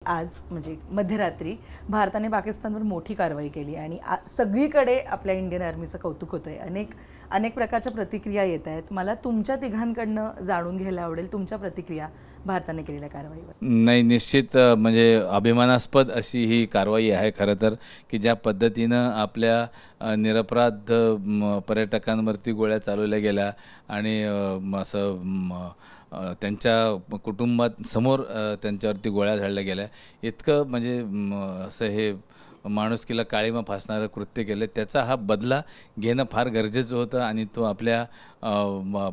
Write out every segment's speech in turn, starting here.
आज म्हणजे मध्यरात्री भारताने पाकिस्तानवर मोठी कारवाई केली आणि सगळीकडे आपल्या इंडियन आर्मीचं कौतुक होतंय. अनेक अनेक प्रकारच्या प्रतिक्रिया येत आहेत. मला तुमच्या तिघांकडनं जाणून घ्यायला आवडेल तुमच्या प्रतिक्रिया भारताने केलेल्या कारवाईवर. नाही, निश्चित म्हणजे अभिमानास्पद अशी ही कारवाई आहे खरं तर, की ज्या पद्धतीनं आपल्या निरपराध पर्यटकांवरती गोळ्या चालवल्या गेल्या आणि त्यांच्या कुटुंबात समोर त्यांच्यावरती गोळ्या झाडल्या गेल्या. इतकं म्हणजे असं हे माणुसकीला काळीमा फासणारं कृत्य केलं. त्याचा हा बदला घेणं फार गरजेचं होतं आणि तो आपल्या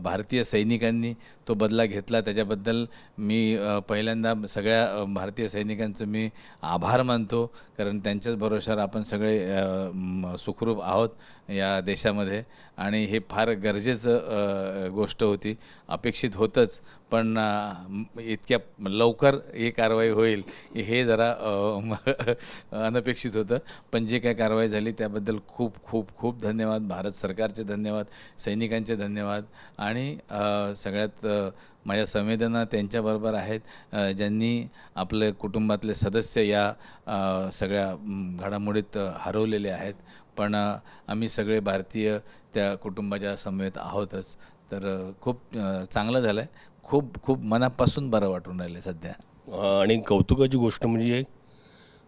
भारतीय सैनिकांनी तो बदला घेतला. त्याच्याबद्दल मी पहिल्यांदा सगळ्या भारतीय सैनिकांचं मी आभार मानतो, कारण त्यांच्याच भरोश्यावर आपण सगळे सुखरूप आहोत या देशामध्ये आणि हे फार गरजेचं गोष्ट होती. अपेक्षित होतंच, पण इतक्या लवकर ही कारवाई होईल हे जरा अनपेक्षित होतं. पण जे काय कारवाई झाली त्याबद्दल खूप खूप खूप धन्यवाद. भारत सरकारचे धन्यवाद, सैनिकांचे धन्यवाद आणि सगळ्यात माझ्या संवेदना त्यांच्याबरोबर आहेत ज्यांनी आपले कुटुंबातले सदस्य या सगळ्या घडामोडीत हरवलेले आहेत. पण आम्ही सगळे भारतीय त्या कुटुंबाच्या समवेत आहोतच. तर खूप चांगलं झालं आहे. खूप खूप मनापासून बरं वाटून राहिलं सध्या. आणि कौतुकाची गोष्ट म्हणजे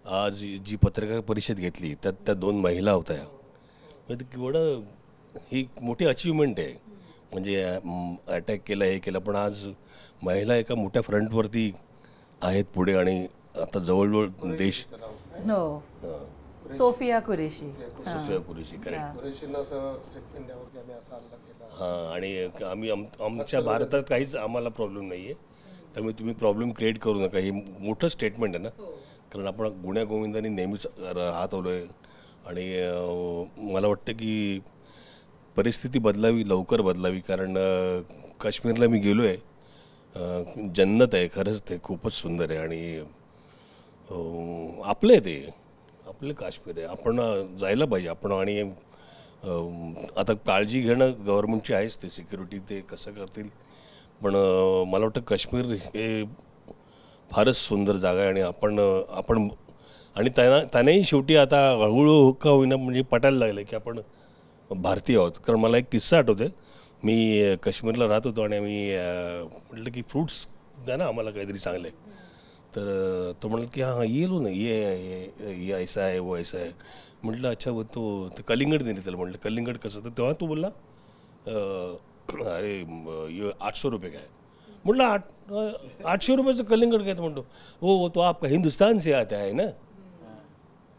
आज जी पत्रकार परिषद घेतली त्यात त्या 2 महिला होत्या. म्हणजे केवढं ही मोठी अचीवमेंट आहे. म्हणजे अटॅक केला हे केलं, पण आज महिला एका मोठ्या फ्रंटवरती आहेत पुढे आणि आता जवळजवळ देश सोफिया कुरेशी करेक्ट. हां, आणि आम्ही आमच्या भारतात काहीच आम्हाला प्रॉब्लेम नाही आहे, त्यामुळे तुम्ही प्रॉब्लेम क्रिएट करू नका. हे मोठं स्टेटमेंट आहे ना, कारण आपण गुण्यागोविंदांनी नेहमीच हात हलवलो आहे आणि मला वाटतं की परिस्थिती बदलावी, लवकर बदलावी. कारण काश्मीरला मी गेलो आहे, जन्नत आहे खरंच, ते खूपच सुंदर आहे आणि आपलं आहे ते, आपलं काश्मीर आहे. आपण जायला पाहिजे आपण. आणि आता काळजी घेणं गव्हर्नमेंटची आहेच, ते सिक्युरिटी ते कसं करतील, पण मला वाटतं काश्मीर हे फारच सुंदर जागा आहे आणि आपण आणि त्यानेही शेवटी आता हळूहळू का होईना म्हणजे पटायला लागलं की आपण भारतीय आहोत. कारण मला एक किस्सा आठवते. मी काश्मीरला राहत होतो आणि मी म्हटलं की फ्रूट्स द्या ना आम्हाला काहीतरी चांगले. तर तो म्हटलं की हां ये लो ना, ये ऐसा आहे वो ऐसा आहे. म्हटलं अच्छा वो तो ते कलिंगड दिले त्याला. म्हटलं कलिंगड कसं? तर तेव्हा तो बोलला अरे ये 800 रुपये काय. म्हटलं 800 रुपयाचं कलिंगड काय? तर म्हणतो वो तो आपका हिंदुस्तान से आता है ना.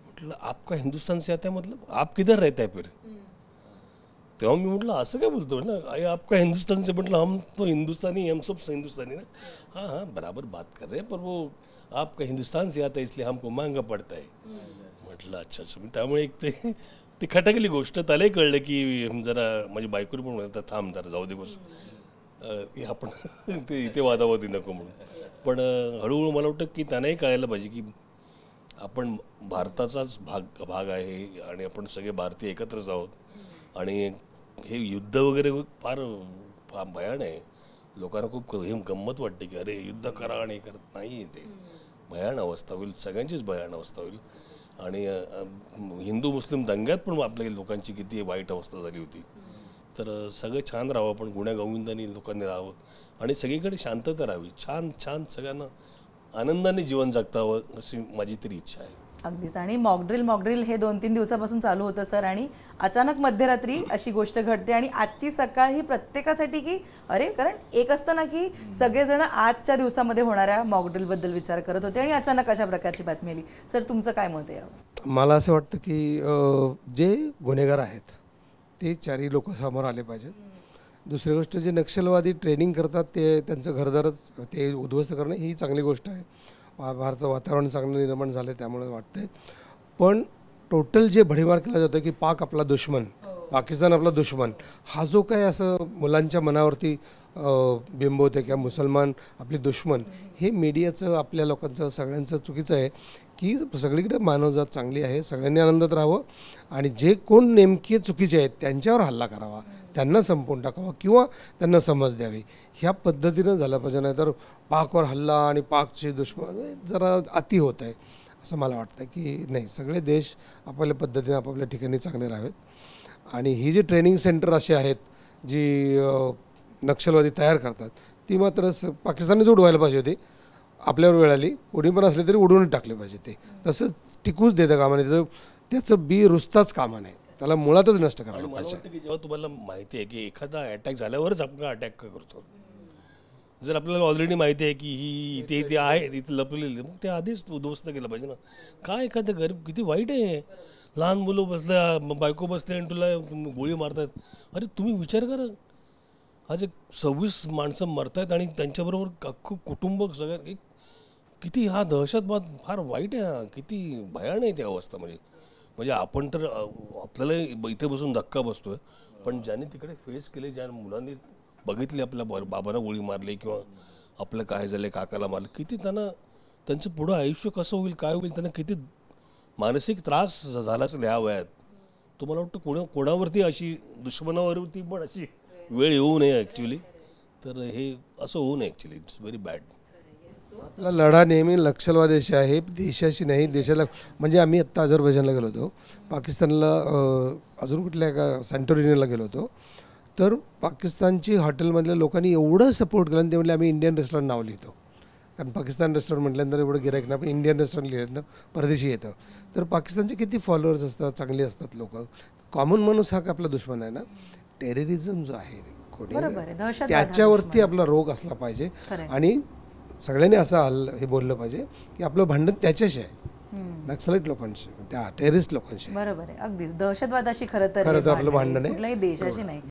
म्हटलं आपका हिंदुस्तान से आता है मतलब आप किधर रहता है फिर? तेव्हा मी म्हटलं असं काय बोलतो ना, आई आपका हिंदुस्तान से. म्हटलं हम तो हिंदुस्तानी, हम सब हिंदुस्तानी ना. हाँ हाँ बराबर बात कर रहे हैं, पर वो आपका हिंदुस्तान से आता है इसलिए हमको महंगा पडता है. म्हटलं अच्छा अच्छा. त्यामुळे एक ते खटकली गोष्ट. त्यालाही कळलं की जरा माझी बायकोनी पण म्हणतात थांब जरा जाऊ दे बस, आपण ते इथे वादावादी नको म्हणून. पण हळूहळू मला वाटतं की त्यांनाही कळायला पाहिजे की आपण भारताचाच भाग आहे आणि आपण सगळे भारतीय एकत्रच आहोत. आणि हे युद्ध वगैरे फार भयान आहे. लोकांना खूप हे गंमत वाटते की अरे युद्ध करा आणि करत नाही. ते भयान अवस्था होईल, सगळ्यांचीच भयान अवस्था होईल. आणि हिंदू मुस्लिम दंग्यात पण आपल्या लोकांची किती वाईट अवस्था झाली होती. तर सगळं छान राहावं, पण गुण्यागोविंदांनी लोकांनी राहावं आणि सगळीकडे शांतता राहावी. छान छान सगळ्यांना आनंदाने जीवन जगतावं अशी माझी तरी इच्छा आहे. अगदीच. आणि मॉकड्रिल हे 2-3 दिवसापासून चालू होतं सर, आणि अचानक मध्यरात्री अशी गोष्ट घडते आणि आजची सकाळ ही प्रत्येकासाठी की अरे, कारण एक असतं ना की सगळेजण आजच्या दिवसामध्ये होणाऱ्या मॉकड्रिलबद्दल विचार करत होते आणि अचानक अशा प्रकारची बातमी आली. सर तुमचं काय मत आहे? मला असं वाटतं की जे गुन्हेगार आहेत ते 4ही लोक समोर आले पाहिजेत. दुसरी गोष्ट, जे नक्षलवादी ट्रेनिंग करतात ते त्यांचं घरदारच ते उद्ध्वस्त करणं ही चांगली गोष्ट आहे. भारतात वातावरण चांगलं निर्माण झालं त्यामुळे वाटतंय. पण टोटल जे भडीमार केला जातो की पाक आपला दुश्मन, पाकिस्तान आपला दुश्मन, हा जो काय असं मुलांच्या मनावरती बिंबवते किंवा मुसलमान आपले दुश्मन, हे मीडियाचं आपल्या लोकांचं सगळ्यांचं चुकीचं आहे की सगळीकडे मानवजात चांगली आहे, सगळ्यांनी आनंदात राहावं आणि जे कोण नेमके चुकीचे आहेत त्यांच्यावर हल्ला करावा, त्यांना संपवून टाकावा किंवा त्यांना समज द्यावी, ह्या पद्धतीनं झालं पाहिजे. नाही तर पाकवर हल्ला आणि पाकचे दुश्मन जरा अति होत आहे असं मला वाटतं. की नाही, सगळे देश आपापल्या पद्धतीने आपापल्या ठिकाणी चांगले राहावेत. आणि ही जी ट्रेनिंग सेंटर अशी आहेत जी नक्षलवादी तयार करतात, ती मात्र पाकिस्तानच उडवायला पाहिजे होती. आपल्यावर वेळ आली, कोणी पण असले तरी उडवून टाकले पाहिजे. ते तसं टिकूच देतं कामा नये, त्याचं बी रुजताच कामा नये, त्याला मुळातच नष्ट करायला मला पाहिजे. वाटतं की जेव्हा तुम्हाला माहिती आहे की एखादा अटॅक झाल्यावरच आपण अटॅक करतो, जर आपल्याला ऑलरेडी माहिती आहे की ही इथे इथे आहे, इथे लपलेली, मग ते आधीच उद्ध्वस्त केलं पाहिजे ना. काय एखादं गरीब किती वाईट आहे, लहान मुलं बसल्या, बायको बसले आणि तुला गोळी मारतात. अरे तुम्ही विचार करा, आज एक 26 माणसं मरतायत आणि त्यांच्याबरोबर अख्खं कुटुंब सगळं, किती हा दहशतवाद फार वाईट आहे. हा किती भयान आहे ती अवस्था. म्हणजे आपण तर आपल्याला इथे बसून धक्का बसतोय, पण ज्यांनी तिकडे फेस केले, ज्या मुलांनी बघितले आपल्या बाबांना गोळी मारली किंवा आपलं काय झालं काकाला मारलं, किती त्यांना त्यांचं पुढं आयुष्य कसं होईल, काय होईल, त्यांना किती मानसिक त्रास झाला असेल ह्या वयात. तुम्हाला वाटतं कोणावरती अशी दुश्मनावरती पण अशी वेळ येऊ नये ॲक्च्युली. तर हे असं होऊ नये ॲक्च्युली. It's very bad. आपला लढा नेहमी नक्षलवाद्याशी आहे, देशाशी नाही. देशाला म्हणजे आम्ही आत्ता अझरबैजानला गेलो होतो, पाकिस्तानला अजून कुठल्या एका सॅन्टोरिनीला गेलो होतो, तर पाकिस्तानची हॉटेलमधल्या लोकांनी एवढं सपोर्ट केलं आणि ते म्हणले आम्ही इंडियन रेस्टॉरंट नाव लिहितो. कारण पाकिस्तान रेस्टॉरंट म्हटल्यानंतर एवढं गिरायक नाही, पण इंडियन रेस्टॉरंट लिहिल्यानंतर परदेशी येतं. तर पाकिस्तानचे किती फॉलोअर्स असतात, चांगले असतात लोक. कॉमन माणूस हा आपला दुश्मन आहे ना. टेररिझम जो आहे कोणी, बरोबर आहे, दहशतवाद हा त्याच्यावरती आपला रोग असला पाहिजे. खरंय. आणि सगळ्यांनी असं हे बोललं पाहिजे की आपलं भांडण त्याच्याशी आहे, नक्सलाईट लोकांशी, त्या टेररिस्ट लोकांशी. बरोबर आहे, अगदीच दहशतवादाशी खरं तर खरं हे तर आपलं भांडण आहे, भांडण आहे. कुठल्याही देशाशी नाही.